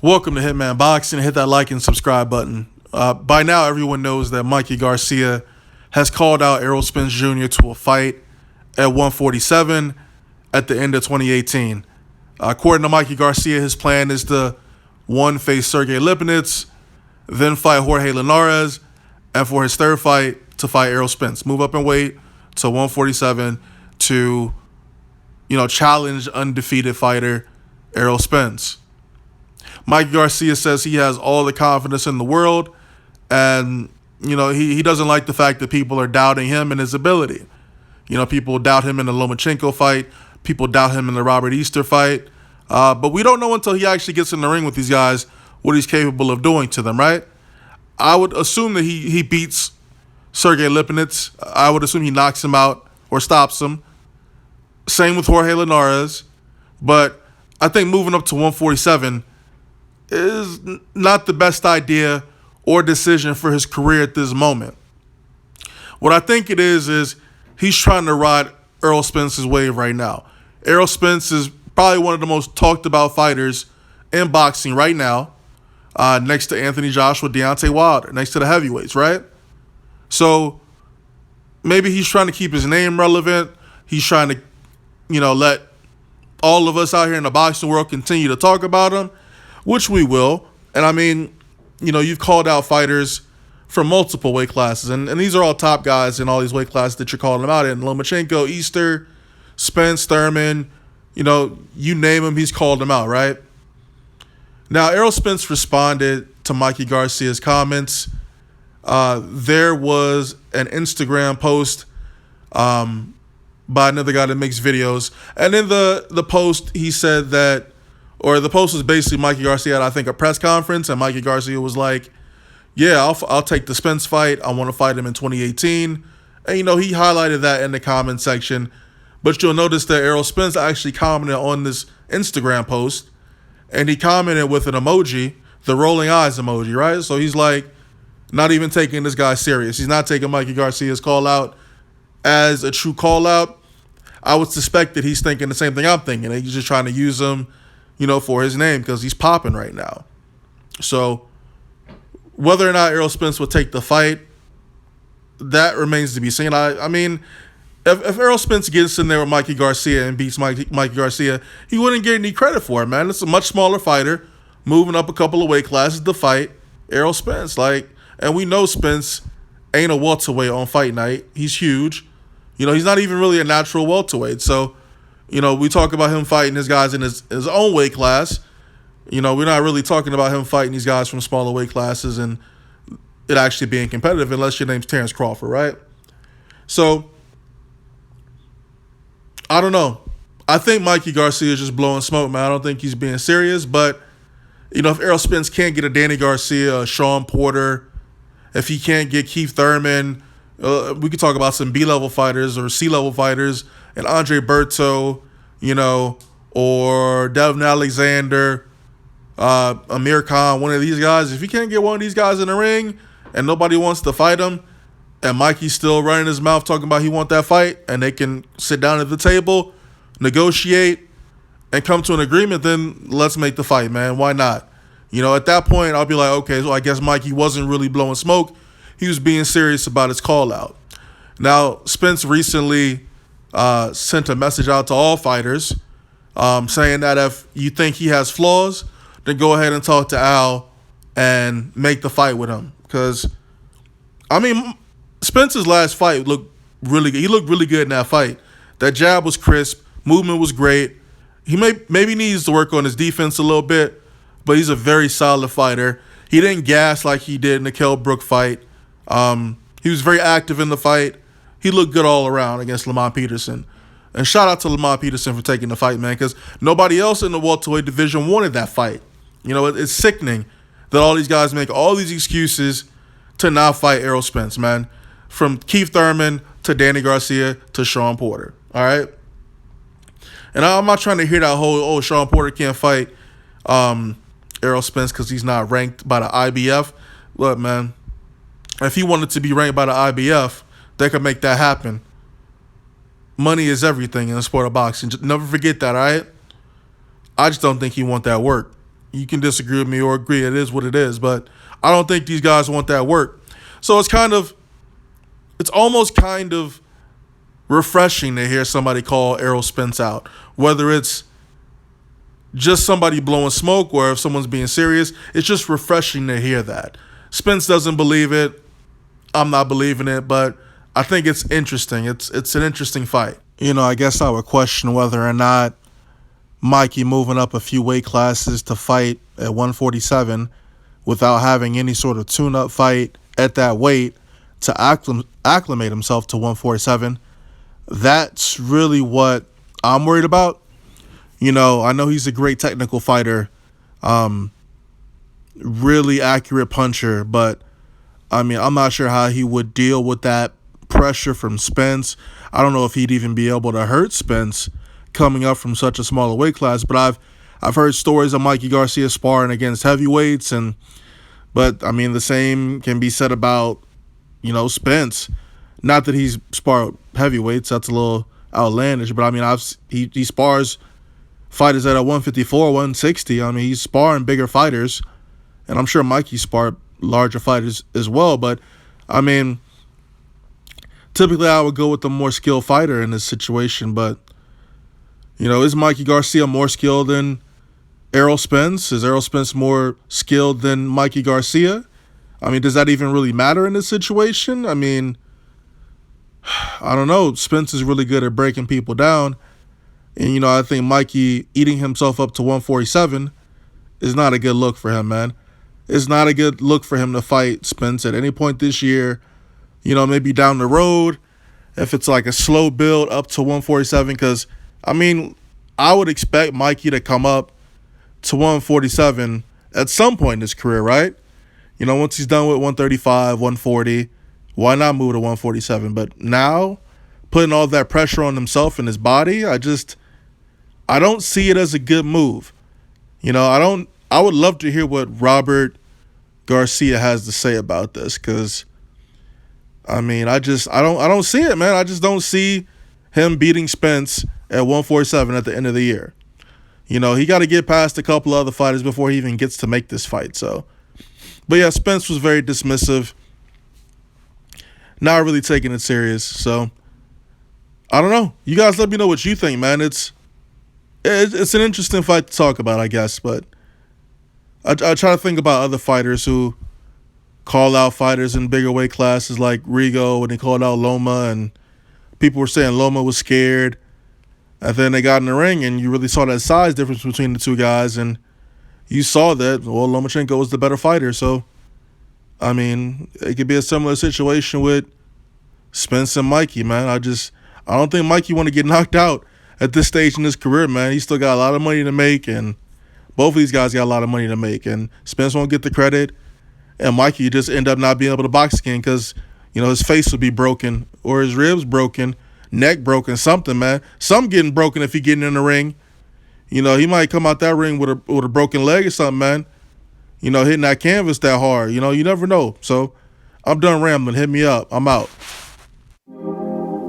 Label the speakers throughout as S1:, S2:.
S1: Welcome to Hitman Boxing. Hit that like and subscribe button. By now, everyone knows that Mikey Garcia has called out Errol Spence Jr. to a fight at 147 at the end of 2018. According to Mikey Garcia, his plan is to face Sergey Lipinets, then fight Jorge Linares, and for his third fight, to fight Errol Spence. Move up in weight to 147 to, challenge undefeated fighter Errol Spence. Mikey Garcia says he has all the confidence in the world, and he doesn't like the fact that people are doubting him and his ability. People doubt him in the Lomachenko fight, people doubt him in the Robert Easter fight, but we don't know until he actually gets in the ring with these guys what he's capable of doing to them, right? I would assume that he beats Sergey Lipinets. I would assume he knocks him out or stops him. Same with Jorge Linares, but I think moving up to 147 is not the best idea or decision for his career at this moment. What I think it is he's trying to ride Errol Spence's wave right now. Errol Spence is probably one of the most talked about fighters in boxing right now, next to Anthony Joshua, Deontay Wilder, next to the heavyweights, right? So maybe he's trying to keep his name relevant. He's trying to, let all of us out here in the boxing world continue to talk about him, which we will. And I mean, you've called out fighters from multiple weight classes, and these are all top guys in all these weight classes that you're calling them out in. Lomachenko, Easter, Spence, Thurman, you name him, he's called them out, right? Now, Errol Spence responded to Mikey Garcia's comments. There was an Instagram post by another guy that makes videos, and in the post, he said that, or the post was basically Mikey Garcia had, I think, a press conference, and Mikey Garcia was like, yeah, I'll take the Spence fight. I want to fight him in 2018. And, he highlighted that in the comment section. But you'll notice that Errol Spence actually commented on this Instagram post, and he commented with an emoji, the rolling eyes emoji, right? So he's like, not even taking this guy serious. He's not taking Mikey Garcia's call out as a true call out. I would suspect that he's thinking the same thing I'm thinking. He's just trying to use him, for his name because he's popping right now. So whether or not Errol Spence will take the fight, that remains to be seen. I mean, if Errol Spence gets in there with Mikey Garcia and beats Mikey Garcia, he wouldn't get any credit for it, man. It's a much smaller fighter, moving up a couple of weight classes to fight Errol Spence. And we know Spence ain't a welterweight on fight night. He's huge. He's not even really a natural welterweight. So, we talk about him fighting his guys in his own weight class. We're not really talking about him fighting these guys from smaller weight classes and it actually being competitive unless your name's Terrence Crawford, right? So, I don't know. I think Mikey Garcia is just blowing smoke, man. I don't think he's being serious. But, if Errol Spence can't get a Danny Garcia, a Sean Porter, if he can't get Keith Thurman, we could talk about some B-level fighters or C-level fighters, and Andre Berto, or Devin Alexander, Amir Khan, one of these guys. If you can't get one of these guys in the ring and nobody wants to fight him, and Mikey's still running his mouth talking about he want that fight, and they can sit down at the table, negotiate, and come to an agreement, then let's make the fight, man. Why not? At that point, I'll be like, okay, so I guess Mikey wasn't really blowing smoke. He was being serious about his call out. Now, Spence recently sent a message out to all fighters saying that if you think he has flaws, then go ahead and talk to Al and make the fight with him. Because, Spence's last fight looked really good. He looked really good in that fight. That jab was crisp. Movement was great. He maybe needs to work on his defense a little bit, but he's a very solid fighter. He didn't gas like he did in the Kell Brook fight. He was very active in the fight. He looked good all around against Lamont Peterson. And shout out to Lamont Peterson for taking the fight, man, because nobody else in the welterweight division wanted that fight. It's sickening that all these guys make all these excuses to not fight Errol Spence, man. From Keith Thurman to Danny Garcia to Sean Porter, all right? And I'm not trying to hear that whole, Sean Porter can't fight Errol Spence because he's not ranked by the IBF. Look, man, if he wanted to be ranked by the IBF, they could make that happen. Money is everything in the sport of boxing. Just never forget that, all right? I just don't think he want that work. You can disagree with me or agree. It is what it is. But I don't think these guys want that work. So it's almost kind of refreshing to hear somebody call Errol Spence out. Whether it's just somebody blowing smoke or if someone's being serious, it's just refreshing to hear that. Spence doesn't believe it. I'm not believing it, but I think it's interesting. It's an interesting fight. I guess I would question whether or not Mikey moving up a few weight classes to fight at 147 without having any sort of tune-up fight at that weight to acclimate himself to 147, that's really what I'm worried about. I know he's a great technical fighter, really accurate puncher, but I'm not sure how he would deal with that pressure from Spence. I don't know if he'd even be able to hurt Spence coming up from such a smaller weight class, but I've heard stories of Mikey Garcias sparring against heavyweights, but the same can be said about Spence. Not that he's sparred heavyweights, that's a little outlandish, but he spars fighters at 154, 160. He's sparring bigger fighters, and I'm sure Mikey sparred larger fighters as well, but typically I would go with the more skilled fighter in this situation, but is Mikey Garcia more skilled than Errol Spence? Is Errol Spence more skilled than Mikey Garcia? Does that even really matter in this situation? I don't know. Spence is really good at breaking people down, and I think Mikey eating himself up to 147 is not a good look for him, man. It's not a good look for him to fight Spence at any point this year. Maybe down the road, if it's like a slow build up to 147, because I would expect Mikey to come up to 147 at some point in his career, right? Once he's done with 135, 140, why not move to 147? But now, putting all that pressure on himself and his body, I don't see it as a good move. I would love to hear what Robert Garcia has to say about this, because I don't see it, man. I just don't see him beating Spence at 147 at the end of the year. He got to get past a couple other fighters before he even gets to make this fight. So, but yeah, Spence was very dismissive, not really taking it serious. So, I don't know. You guys let me know what you think, man. It's an interesting fight to talk about, I guess. But I try to think about other fighters who call out fighters in bigger weight classes like Rigo when he called out Loma, and people were saying Loma was scared. And then they got in the ring, and you really saw that size difference between the two guys, and you saw that, Lomachenko was the better fighter. So, it could be a similar situation with Spence and Mikey, man. I don't think Mikey want to get knocked out at this stage in his career, man. He's still got a lot of money to make, and both of these guys got a lot of money to make, and Spence won't get the credit, and Mikey just end up not being able to box again because, his face would be broken or his ribs broken, neck broken, something, man. Some getting broken if he getting in the ring. He might come out that ring with a broken leg or something, man. Hitting that canvas that hard. You never know. So I'm done rambling. Hit me up. I'm out.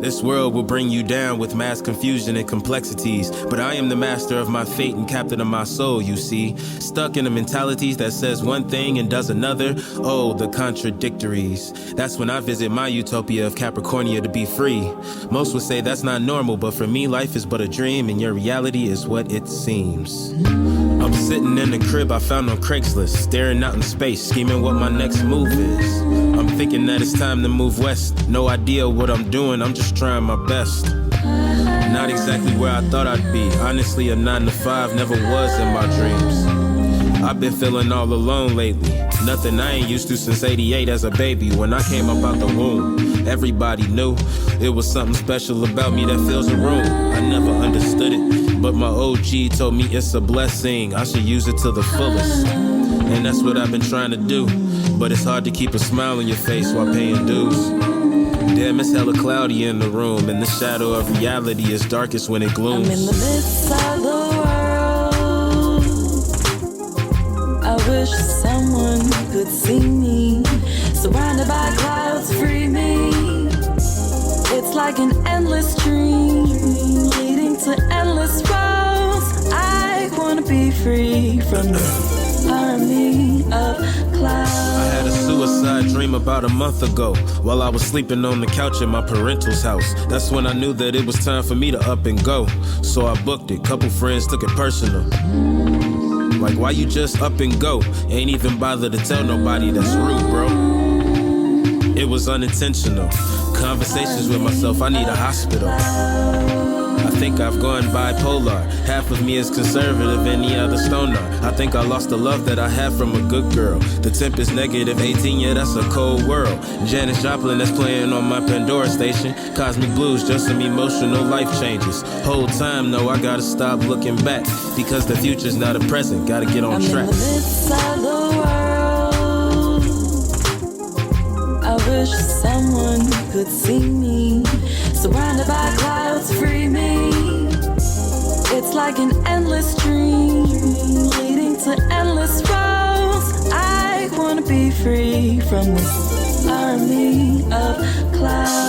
S2: This world will bring you down with mass confusion and complexities, but I am the master of my fate and captain of my soul, you see. Stuck in the mentalities that says one thing and does another. Oh, the contradictories. That's when I visit my utopia of Capricornia to be free. Most would say that's not normal, but for me, life is but a dream, and your reality is what it seems. I'm sitting in the crib I found on Craigslist, staring out in space, scheming what my next move is. I'm thinking that it's time to move west. No idea what I'm doing, I'm just trying my best. Not exactly where I thought I'd be. Honestly, a 9 to 5 never was in my dreams. I've been feeling all alone lately. Nothing I ain't used to since 88 as a baby. When I came up out the womb, everybody knew it was something special about me that fills a room. I never understood it, but my OG told me it's a blessing. I should use it to the fullest, and that's what I've been trying to do. But it's hard to keep a smile on your face while paying dues. Damn, it's hella cloudy in the room, and the shadow of reality is darkest when it glooms.
S3: I'm in the midst of the world. I wish someone could see me. Surrounded by clouds, free me. It's like an endless dream leading to endless roads. I wanna be be free from this army of clouds.
S2: I had a suicide dream about a month ago while I was sleeping on the couch at my parental's house. That's when I knew that it was time for me to up and go. So I booked it. Couple friends took it personal. Like, why you just up and go? Ain't even bother to tell nobody. That's rude, bro. It was unintentional. Conversations with myself, I need a hospital. I think I've gone bipolar. Half of me is conservative, any other stoner. I think I lost the love that I had from a good girl. The temp is negative 18, yeah, that's a cold world. Janis Joplin that's playing on my Pandora station. Cosmic Blues, just some emotional life changes. Whole time, no, I gotta stop looking back, because the future's not a present, gotta get on track.
S3: I'm in the midst of the world. I wish someone could see me. Surrounded by clouds, free me. It's like an endless dream leading to endless roads. I wanna be free from this army of clouds.